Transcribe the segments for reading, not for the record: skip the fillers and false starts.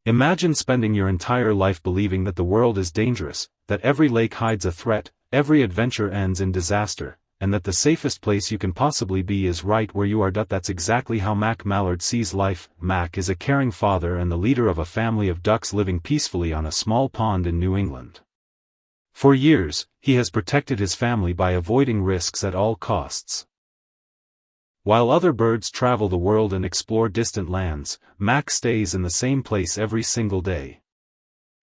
Imagine spending your entire life believing that the world is dangerous, that every lake hides a threat, every adventure ends in disaster, and that the safest place you can possibly be is right where you are. That's exactly how Mack Mallard sees life. Mack is a caring father and the leader of a family of ducks living peacefully on a small pond in New England. For years, he has protected his family by avoiding risks at all costs. While other birds travel the world and explore distant lands, Mack stays in the same place every single day.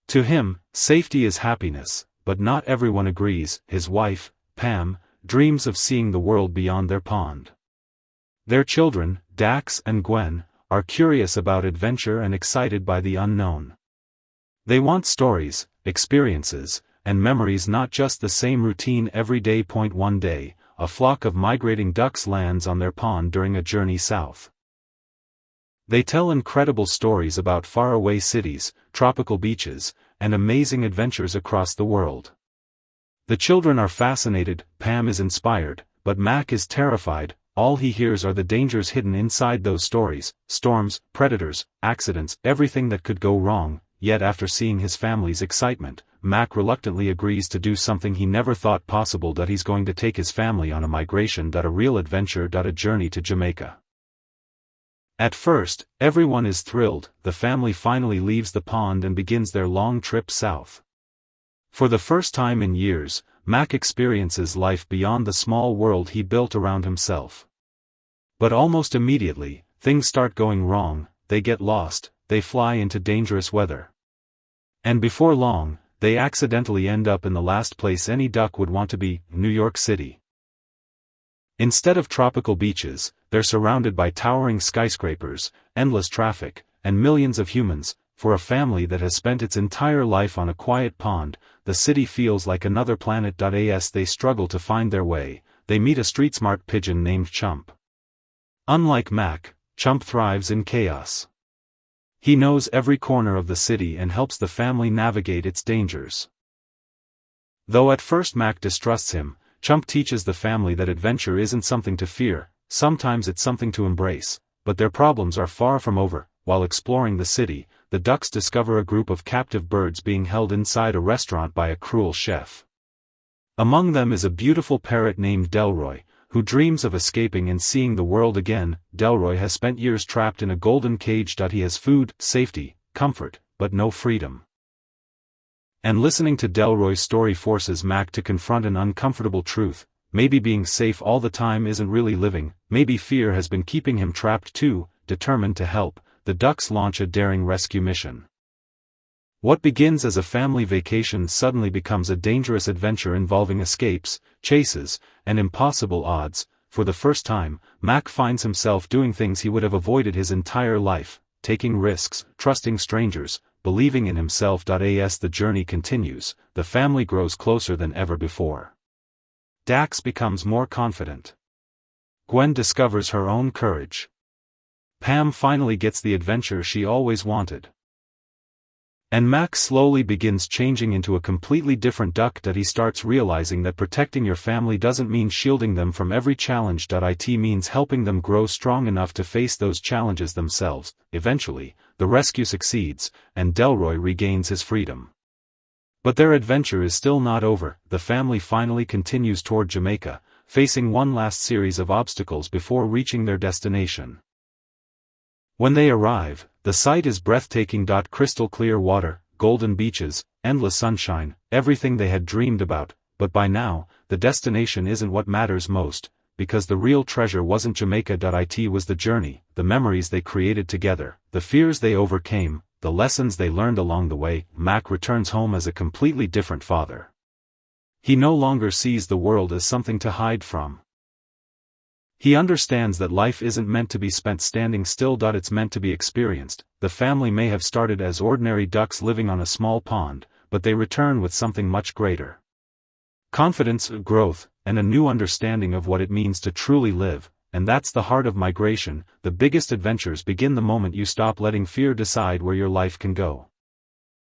To him, safety is happiness, but not everyone agrees. His wife, Pam, dreams of seeing the world beyond their pond. Their children, Dax and Gwen, are curious about adventure and excited by the unknown. They want stories, experiences, and memories, not just the same routine every day. One day, a flock of migrating ducks lands on their pond during a journey south. They tell incredible stories about faraway cities, tropical beaches, and amazing adventures across the world. The children are fascinated, Pam is inspired, but Mack is terrified. All he hears are the dangers hidden inside those stories: storms, predators, accidents, everything that could go wrong. Yet after seeing his family's excitement, Mack reluctantly agrees to do something he never thought possible. He's going to take his family on a migration. A real adventure. A journey to Jamaica. At first, everyone is thrilled. The family finally leaves the pond and begins their long trip south. For the first time in years, Mack experiences life beyond the small world he built around himself. But almost immediately, things start going wrong. They get lost, they fly into dangerous weather. And before long, they accidentally end up in the last place any duck would want to be, New York City. Instead of tropical beaches, they're surrounded by towering skyscrapers, endless traffic, and millions of humans. For a family that has spent its entire life on a quiet pond, the city feels like another planet. As they struggle to find their way, they meet a street-smart pigeon named Chump. Unlike Mack, Chump thrives in chaos. He knows every corner of the city and helps the family navigate its dangers. Though at first Mack distrusts him, Chump teaches the family that adventure isn't something to fear, sometimes it's something to embrace. But their problems are far from over. While exploring the city, the ducks discover a group of captive birds being held inside a restaurant by a cruel chef. Among them is a beautiful parrot named Delroy, who dreams of escaping and seeing the world again. Delroy has spent years trapped in a golden cage. He has food, safety, comfort, but no freedom. And listening to Delroy's story forces Mack to confront an uncomfortable truth: maybe being safe all the time isn't really living, maybe fear has been keeping him trapped too. Determined to help, the ducks launch a daring rescue mission. What begins as a family vacation suddenly becomes a dangerous adventure involving escapes, chases, and impossible odds. For the first time, Mack finds himself doing things he would have avoided his entire life, taking risks, trusting strangers, believing in himself. As the journey continues, the family grows closer than ever before. Dax becomes more confident. Gwen discovers her own courage. Pam finally gets the adventure she always wanted. And Mack slowly begins changing into a completely different duck. He starts realizing that protecting your family doesn't mean shielding them from every challenge. It means helping them grow strong enough to face those challenges themselves. Eventually, the rescue succeeds, and Delroy regains his freedom. But their adventure is still not over. The family finally continues toward Jamaica, facing one last series of obstacles before reaching their destination. When they arrive, the sight is breathtaking. Crystal clear water, golden beaches, endless sunshine, everything they had dreamed about. But by now, the destination isn't what matters most, because the real treasure wasn't Jamaica. It was the journey, the memories they created together, the fears they overcame, the lessons they learned along the way. Mack returns home as a completely different father. He no longer sees the world as something to hide from. He understands that life isn't meant to be spent standing still. It's meant to be experienced. The family may have started as ordinary ducks living on a small pond, but they return with something much greater. Confidence, growth, and a new understanding of what it means to truly live. And that's the heart of migration. The biggest adventures begin the moment you stop letting fear decide where your life can go.